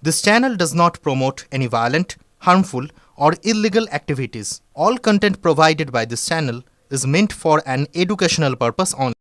This channel does not promote any violent, harmful, or illegal activities. All content provided by this channel is meant for an educational purpose only.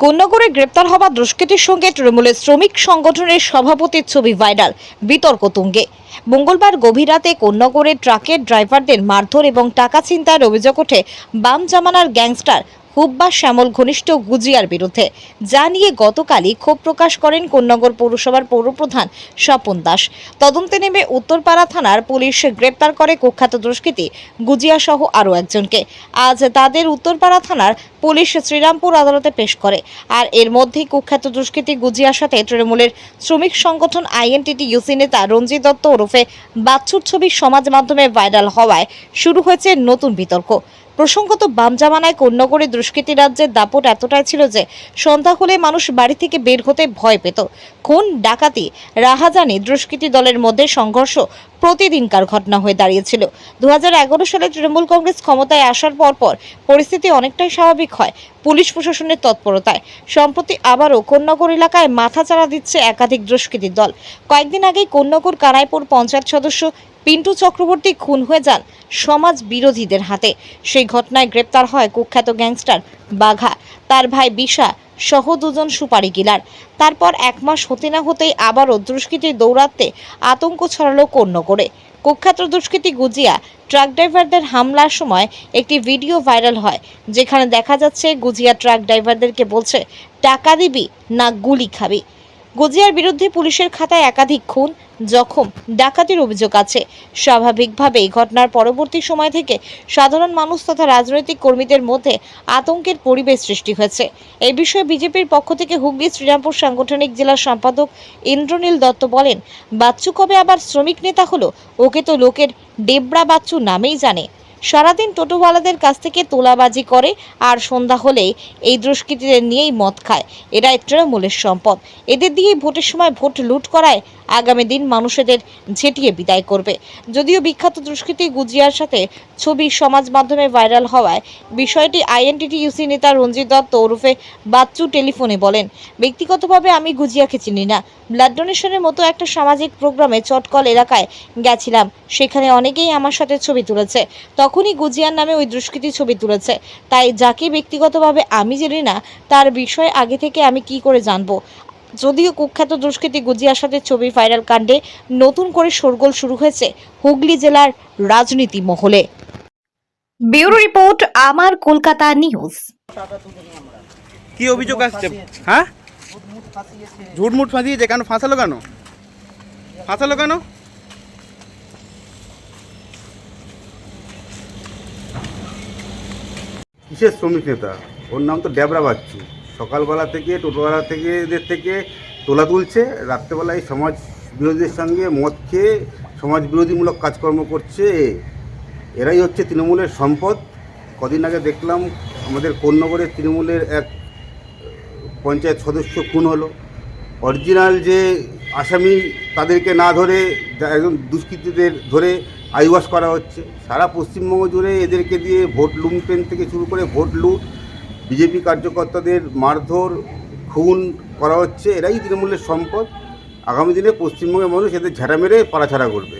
কোন্নগরে গ্রেপ্তার হওয়া দুষ্কৃতীর সঙ্গে তৃণমূলের শ্রমিক সংগঠনের সভাপতির ছবি ভাইরাল, বিতর্ক তুঙ্গে। মঙ্গলবার গভীর রাতে কোন্নগরে ট্রাকের ড্রাইভারদের মারধর এবং টাকা ছিনতাইয়ের অভিযোগ ওঠে বাম জামানার গ্যাংস্টার হুব্বা শ্যামল ঘনিষ্ঠ গুজিয়ার বিরুদ্ধে, যা নিয়ে গতকালই ক্ষোভ প্রকাশ করেন কোন্নগর পৌরসভার পৌরপ্রধান স্বপন দাস। তদন্তে নেমে উত্তরপাড়া থানার পুলিশ গ্রেপ্তার করে কুখ্যাত দুষ্কৃতী গুজিয়া সহ আরও একজনকে। আজ তাদের উত্তরপাড়া থানার পুলিশ শ্রীরামপুর আদালতে পেশ করে। আর এর মধ্যেই কুখ্যাত দুষ্কৃতী গুজিয়ার সাথে তৃণমূলের শ্রমিক সংগঠন আইএনটিটিইউসি নেতা রঞ্জিত দত্ত ওরফে বাচ্চুর ছবি সমাজ মাধ্যমে ভাইরাল হওয়ায় শুরু হয়েছে নতুন বিতর্ক। প্রসঙ্গত, বাম জামানায় কোন্নগরে দুষ্কৃতী রাজ্যের দাপট এতটাই ছিল যে সন্ধ্যা হলে মানুষ বাড়ি থেকে বের হতে ভয় পেত। খুন, ডাকাতি, রাহাজানি, দুষ্কৃতী দলের মধ্যে সংঘর্ষ প্রতিদিনকার ঘটনা হয়ে দাঁড়িয়েছিল। 2011 সালে তৃণমূল কংগ্রেস ক্ষমতায় আসার পর পরিস্থিতি অনেকটাই স্বাভাবিক হয় পুলিশ প্রশাসনের তৎপরতায়। সম্প্রতি আবারও কোন্নগর এলাকায় মাথাচাড়া দিচ্ছে একাধিক দুষ্কৃতীর দল। কয়েকদিন আগেই কোন্নগর কানাইপুর পঞ্চায়েত সদস্য পিন্টু চক্রবর্তী খুন হয়ে যান সমাজ বিরোধীদের হাতে। সেই ঘটনায় গ্রেপ্তার হয় কুখ্যাত গ্যাংস্টার বাঘা, তার ভাই বিশা সহ দুজন সুপারি কিলার। তারপর এক মাস হতে না হতেই আবারও দুষ্কৃতীর দৌরাত্মে আতঙ্ক ছড়ালো কোন্নগরে। কুখ্যাত দুষ্কৃতী গুজিয়া ট্রাক ড্রাইভারদের হামলার সময় একটি ভিডিও ভাইরাল হয়, যেখানে দেখা যাচ্ছে গুজিয়া ট্রাক ড্রাইভারদেরকে বলছে, টাকা দিবি না গুলি খাবি। গুজিয়ার বিরুদ্ধে পুলিশের খাতায় একাধিক খুন, জখম, ডাকাতির অভিযোগ আছে। স্বাভাবিকভাবেই ঘটনার পরবর্তী সময় থেকে সাধারণ মানুষ তথা রাজনৈতিক কর্মীদের মধ্যে আতঙ্কের পরিবেশ সৃষ্টি হয়েছে। এই বিষয়ে বিজেপির পক্ষ থেকে হুগলি শ্রীরামপুর সাংগঠনিক জেলা সম্পাদক ইন্দ্রনীল দত্ত বলেন, বাচ্চু কবে আবার শ্রমিক নেতা হলো? ওকে তো লোকের ডেবরা বাচ্চু নামেই জানে। সারাদিন টোটোওয়ালাদের কাছ থেকে তোলাবাজি করে আর সন্ধ্যা হলেই এই দুষ্কৃতীদের নিয়েই মদ খায়। এরা তৃণমূলের সম্পদ, এদের দিয়েই ভোটের সময় ভোট লুট করায় আগামী দিন মানুষদের ঝেঁটিয়ে বিদায় করবে। যদিও বিখ্যাত দুষ্কৃতী গুজিয়ার সাথে ছবি সমাজ মাধ্যমে ভাইরাল হওয়ায় বিষয়টি আইএনটিটিইউসি নেতা রঞ্জিত দত্ত ওরফে বাচ্চু টেলিফোনে বলেন, ব্যক্তিগতভাবে আমি গুজিয়াকে চিনি না। ব্লাড ডোনেশনের মতো একটা সামাজিক প্রোগ্রামে চটকল এলাকায় গেছিলাম, সেখানে অনেকেই আমার সাথে ছবি তুলেছে। তখনই গুজিয়ার নামে ওই দুষ্কৃতী ছবি তুলেছে। তাই যাকে ব্যক্তিগতভাবে আমি জানি না তার বিষয়ে আগে থেকে আমি কি করে জানবো? যদিও কুখ্যাত দুষ্কৃতী গুজিয়ার সাথে ছবি ভাইরাল কাণ্ডে নতুন করে শোরগোল শুরু হয়েছে হুগলি জেলার রাজনীতি মহলে। ব্যুরো রিপোর্ট, আমার কলকাতা নিউজ। কি অভিযোগ আসছে? হ্যাঁ, ঝুটমুট ফাঁসিয়েছে। কেন ফাঁসালো? কেন কিসের শ্রমিক নেতা? ওর নাম তো ডেবরা বাচ্চু। সকালবেলা থেকে টোটোওয়ালা থেকে এদের থেকে তোলা তুলছে, রাত্রেবেলায় সমাজ বিরোধীদের সঙ্গে মদ খেয়ে সমাজ বিরোধীমূলক কাজকর্ম করছে। এরাই হচ্ছে তৃণমূলের সম্পদ। কদিন আগে দেখলাম আমাদের কোন্নগরের তৃণমূলের এক পঞ্চায়েত সদস্য খুন হলো। অরিজিনাল যে আসামি তাদেরকে না ধরে একদম দুষ্কৃতীদের ধরে আইওয়াশ করা হচ্ছে। সারা পশ্চিমবঙ্গ জুড়ে এদেরকে দিয়ে ভোট লুণ্ঠন থেকে শুরু করে ভোট লুট, বিজেপি কার্যকর্তাদের মারধর, খুন করা হচ্ছে। এরাই তৃণমূলের সম্পদ। আগামী দিনে পশ্চিমবঙ্গের মানুষ এদের ঝাঁটা মেরে পাড়াছাড়া করবে।